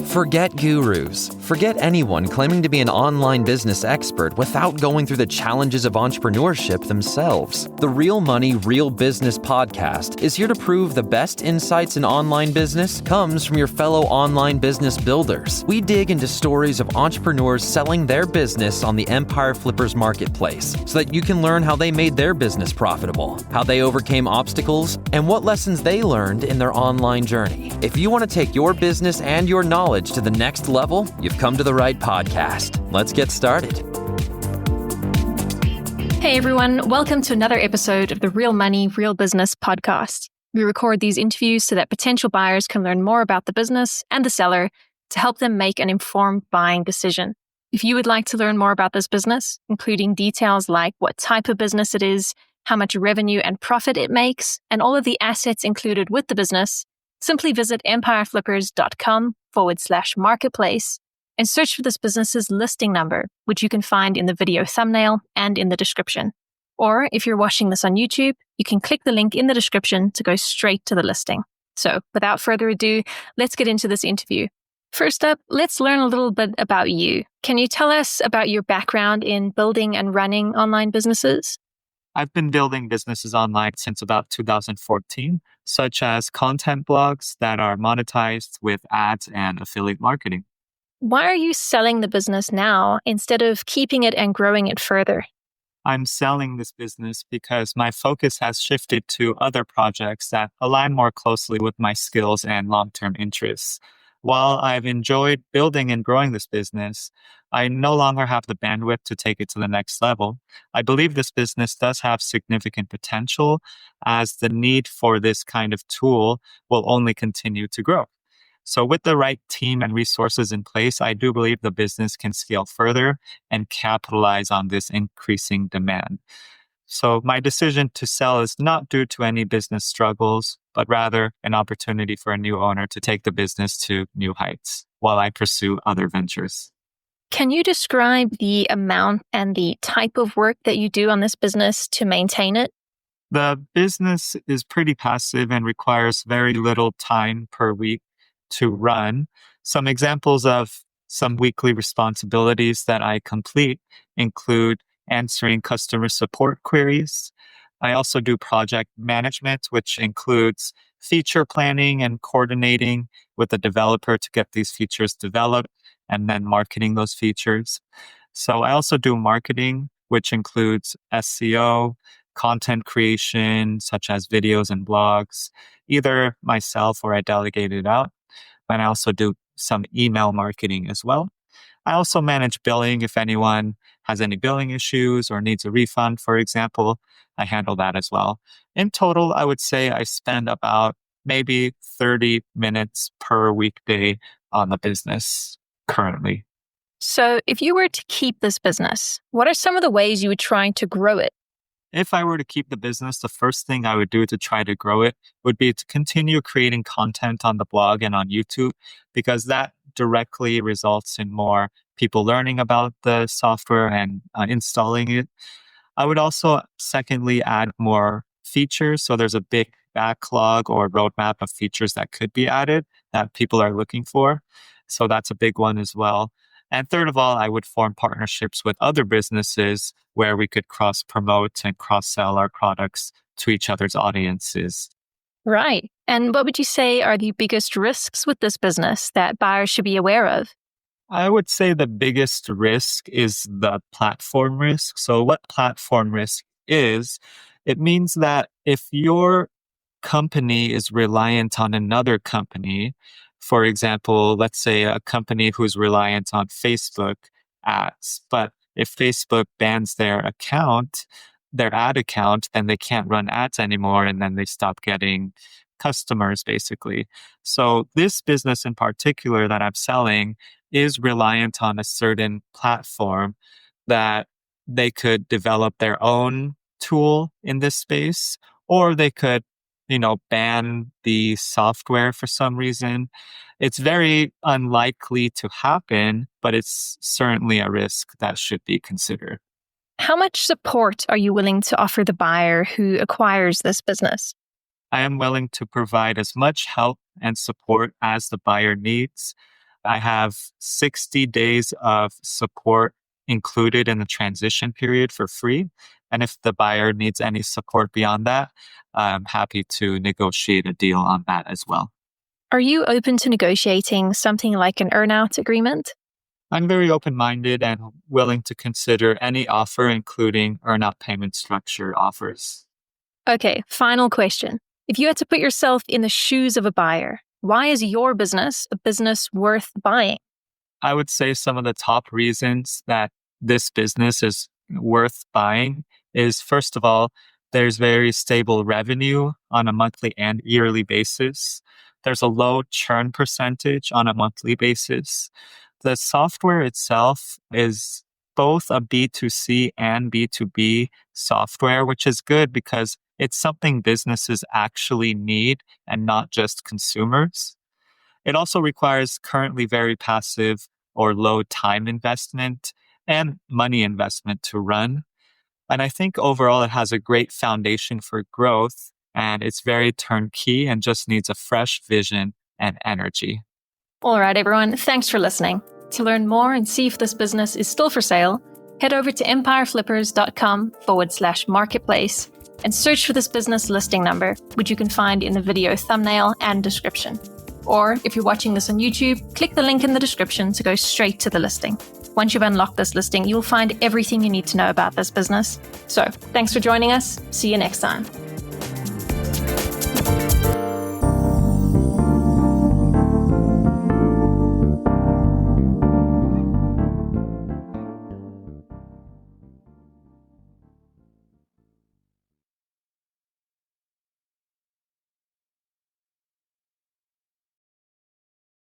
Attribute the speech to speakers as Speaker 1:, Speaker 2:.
Speaker 1: Forget gurus. Forget anyone claiming to be an online business expert without going through the challenges of entrepreneurship themselves. The Real Money, Real Business podcast is here to prove the best insights in online business comes from your fellow online business builders. We dig into stories of entrepreneurs selling their business on the Empire Flippers marketplace so that you can learn how they made their business profitable, how they overcame obstacles, and what lessons they learned in their online journey. If you want to take your business and your knowledge to the next level, you've come to the right podcast. Let's get started.
Speaker 2: Hey everyone, welcome to another episode of the Real Money, Real Business podcast. We record these interviews so that potential buyers can learn more about the business and the seller to help them make an informed buying decision. If you would like to learn more about this business, including details like what type of business it is, how much revenue and profit it makes, and all of the assets included with the business, simply visit empireflippers.com/marketplace and search for this business's listing number, which you can find in the video thumbnail and in the description. Or if you're watching this on YouTube, you can click the link in the description to go straight to the listing. So without further ado, let's get into this interview. First up, let's learn a little bit about you. Can you tell us about your background in building and running online businesses?
Speaker 3: I've been building businesses online since about 2014, such as content blogs that are monetized with ads and affiliate marketing.
Speaker 2: Why are you selling the business now instead of keeping it and growing it further?
Speaker 3: I'm selling this business because my focus has shifted to other projects that align more closely with my skills and long-term interests. While I've enjoyed building and growing this business, I no longer have the bandwidth to take it to the next level. I believe this business does have significant potential as the need for this kind of tool will only continue to grow. So with the right team and resources in place, I do believe the business can scale further and capitalize on this increasing demand. So my decision to sell is not due to any business struggles, but rather an opportunity for a new owner to take the business to new heights while I pursue other ventures.
Speaker 2: Can you describe the amount and the type of work that you do on this business to maintain it?
Speaker 3: The business is pretty passive and requires very little time per week to run. Some examples of some weekly responsibilities that I complete include answering customer support queries. I also do project management, which includes feature planning and coordinating with the developer to get these features developed and then marketing those features. So I also do marketing, which includes SEO, content creation, such as videos and blogs, either myself or I delegate it out. And I also do some email marketing as well. I also manage billing if anyone has any billing issues or needs a refund, for example. I handle that as well. In total, I would say I spend about maybe 30 minutes per weekday on the business currently.
Speaker 2: So if you were to keep this business, what are some of the ways you would try to grow it?
Speaker 3: If I were to keep the business, the first thing I would do to try to grow it would be to continue creating content on the blog and on YouTube, because that directly results in more people learning about the software and installing it. I would also, secondly, add more features. So there's a big backlog or roadmap of features that could be added that people are looking for. So that's a big one as well. And third of all, I would form partnerships with other businesses where we could cross-promote and cross-sell our products to each other's audiences.
Speaker 2: Right. And what would you say are the biggest risks with this business that buyers should be aware of?
Speaker 3: I would say the biggest risk is the platform risk. So what platform risk is, it means that if your company is reliant on another company, for example, let's say a company who's reliant on Facebook ads, but if Facebook bans their ad account, then they can't run ads anymore, and then they stop getting customers, basically. So this business in particular that I'm selling is reliant on a certain platform that they could develop their own tool in this space, or they could, ban the software for some reason. It's very unlikely to happen, but it's certainly a risk that should be considered.
Speaker 2: How much support are you willing to offer the buyer who acquires this business?
Speaker 3: I am willing to provide as much help and support as the buyer needs. I have 60 days of support included in the transition period for free. And if the buyer needs any support beyond that, I'm happy to negotiate a deal on that as well.
Speaker 2: Are you open to negotiating something like an earnout agreement?
Speaker 3: I'm very open-minded and willing to consider any offer, including earnout payment structure offers.
Speaker 2: Okay, final question. If you had to put yourself in the shoes of a buyer, why is your business a business worth buying?
Speaker 3: I would say some of the top reasons that this business is worth buying is, first of all, there's very stable revenue on a monthly and yearly basis. There's a low churn percentage on a monthly basis. The software itself is both a B2C and B2B software, which is good because it's something businesses actually need and not just consumers. It also requires currently very passive or low time investment and money investment to run. And I think overall it has a great foundation for growth, and it's very turnkey and just needs a fresh vision and energy.
Speaker 2: All right, everyone. Thanks for listening. To learn more and see if this business is still for sale, head over to empireflippers.com/marketplace and search for this business listing number, which you can find in the video thumbnail and description. Or if you're watching this on YouTube, click the link in the description to go straight to the listing. Once you've unlocked this listing, you'll find everything you need to know about this business. So, thanks for joining us. See you next time.